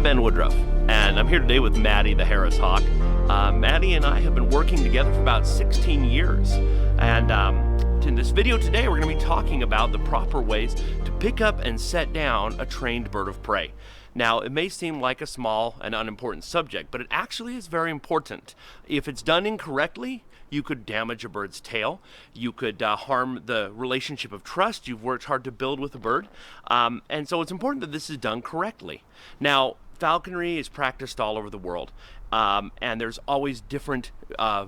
I'm Ben Woodruff, and I'm here today with Maddie the Harris Hawk. Maddie and I have been working together for about 16 years, and in this video today we're going to be talking about the proper ways to pick up and set down a trained bird of prey. Now, it may seem like a small and unimportant subject, but it actually is very important. If it's done incorrectly, you could damage a bird's tail. You could harm the relationship of trust you've worked hard to build with a bird. And so it's important that this is done correctly. Now, falconry is practiced all over the world. And there's always different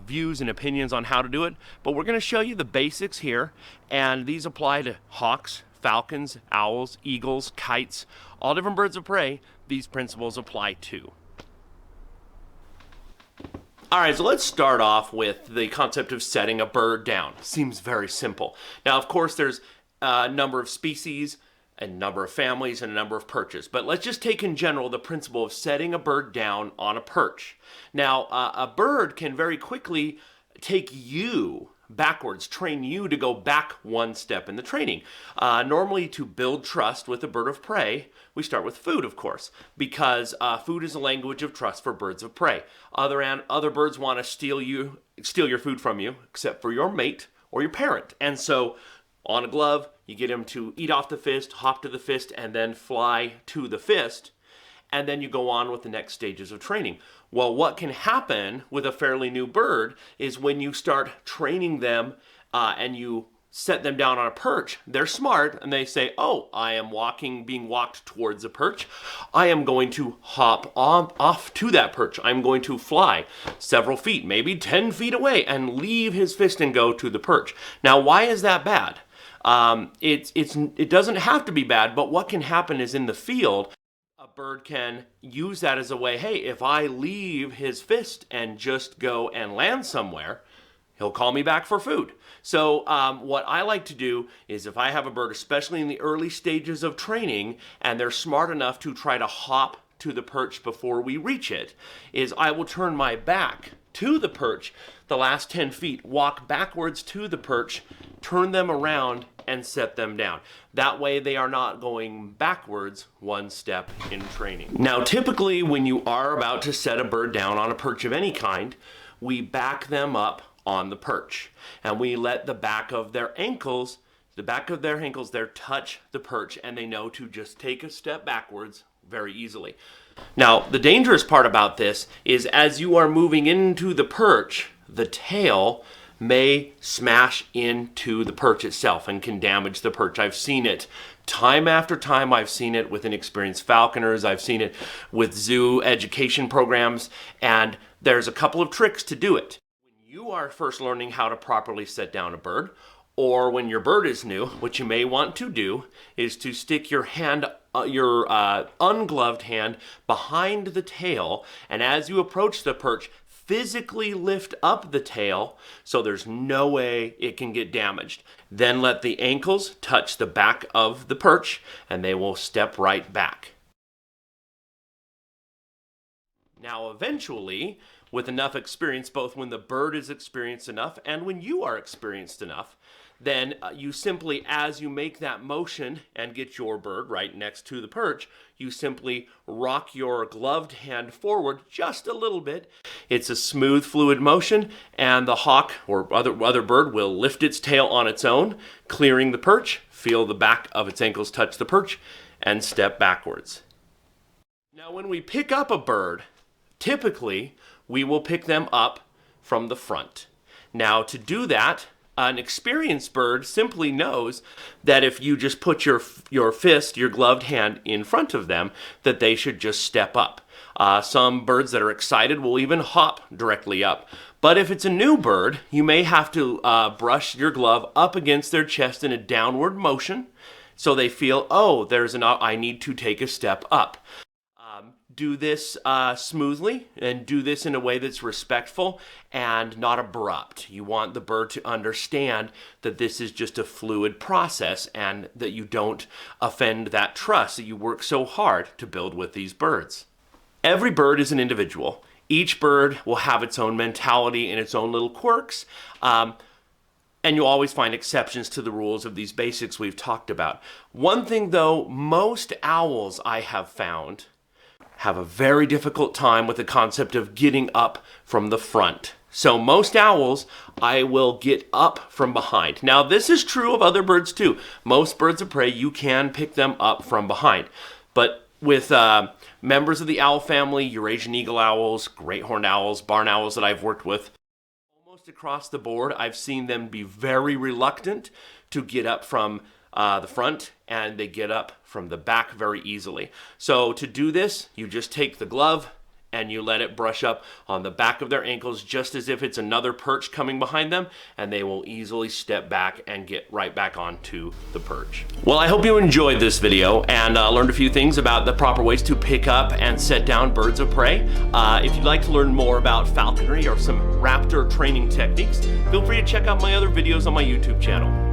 views and opinions on how to do it. But we're going to show you the basics here. And these apply to hawks, falcons, owls, eagles, kites, all different birds of prey. These principles apply to. All right, so let's start off with the concept of setting a bird down. Seems very simple. Now, of course, there's a number of species, a number of families, and a number of perches. But let's just take in general the principle of setting a bird down on a perch. Now, a bird can very quickly take you backwards, train you to go back one step in the training. Normally, to build trust with a bird of prey, we start with food, of course, because food is a language of trust for birds of prey. Other birds want to steal your food from you, except for your mate or your parent. And so, on a glove, you get him to eat off the fist, hop to the fist, and then fly to the fist. And then you go on with the next stages of training. Well, what can happen with a fairly new bird is when you start training them and you set them down on a perch, they're smart and they say, oh, I am being walked towards a perch. I am going to hop off to that perch. I'm going to fly several feet, maybe 10 feet away, and leave his fist and go to the perch. Now, why is that bad? It doesn't have to be bad, but what can happen is in the field, a bird can use that as a way, hey, if I leave his fist and just go and land somewhere, he'll call me back for food. So what I like to do is if I have a bird, especially in the early stages of training, and they're smart enough to try to hop to the perch before we reach it, is I will turn my back to the perch, the last 10 feet, walk backwards to the perch, turn them around, and set them down. That way they are not going backwards one step in training. Now, typically when you are about to set a bird down on a perch of any kind, we back them up on the perch, and we let the back of their ankles there touch the perch, and they know to just take a step backwards very easily. Now, the dangerous part about this is as you are moving into the perch, the tail may smash into the perch itself and can damage the perch. I've seen it time after time. I've seen it with inexperienced falconers. I've seen it with zoo education programs, and there's a couple of tricks to do it. When you are first learning how to properly set down a bird, or when your bird is new, what you may want to do is to stick your hand, your ungloved hand behind the tail, and as you approach the perch, physically lift up the tail so there's no way it can get damaged. Then let the ankles touch the back of the perch and they will step right back. Now eventually, with enough experience, both when the bird is experienced enough and when you are experienced enough, then you simply, as you make that motion and get your bird right next to the perch, you simply rock your gloved hand forward just a little bit. It's a smooth, fluid motion, and the hawk or other bird will lift its tail on its own, clearing the perch, feel the back of its ankles touch the perch, and step backwards. Now, when we pick up a bird, typically we will pick them up from the front. Now, to do that, an experienced bird simply knows that if you just put your fist, your gloved hand in front of them, that they should just step up. Some birds that are excited will even hop directly up. But if it's a new bird, you may have to brush your glove up against their chest in a downward motion so they feel, oh, I need to take a step up. Do this smoothly and do this in a way that's respectful and not abrupt. You want the bird to understand that this is just a fluid process and that you don't offend that trust that you work so hard to build with these birds. Every bird is an individual. Each bird will have its own mentality and its own little quirks. And you'll always find exceptions to the rules of these basics we've talked about. One thing though, most owls I have found have a very difficult time with the concept of getting up from the front. So most owls, I will get up from behind. Now this is true of other birds too. Most birds of prey, you can pick them up from behind. But with members of the owl family, Eurasian eagle owls, great horned owls, barn owls that I've worked with, almost across the board, I've seen them be very reluctant to get up from the front, and they get up from the back very easily. So to do this, you just take the glove and you let it brush up on the back of their ankles just as if it's another perch coming behind them, and they will easily step back and get right back onto the perch. Well, I hope you enjoyed this video and learned a few things about the proper ways to pick up and set down birds of prey. If you'd like to learn more about falconry or some raptor training techniques, feel free to check out my other videos on my YouTube channel.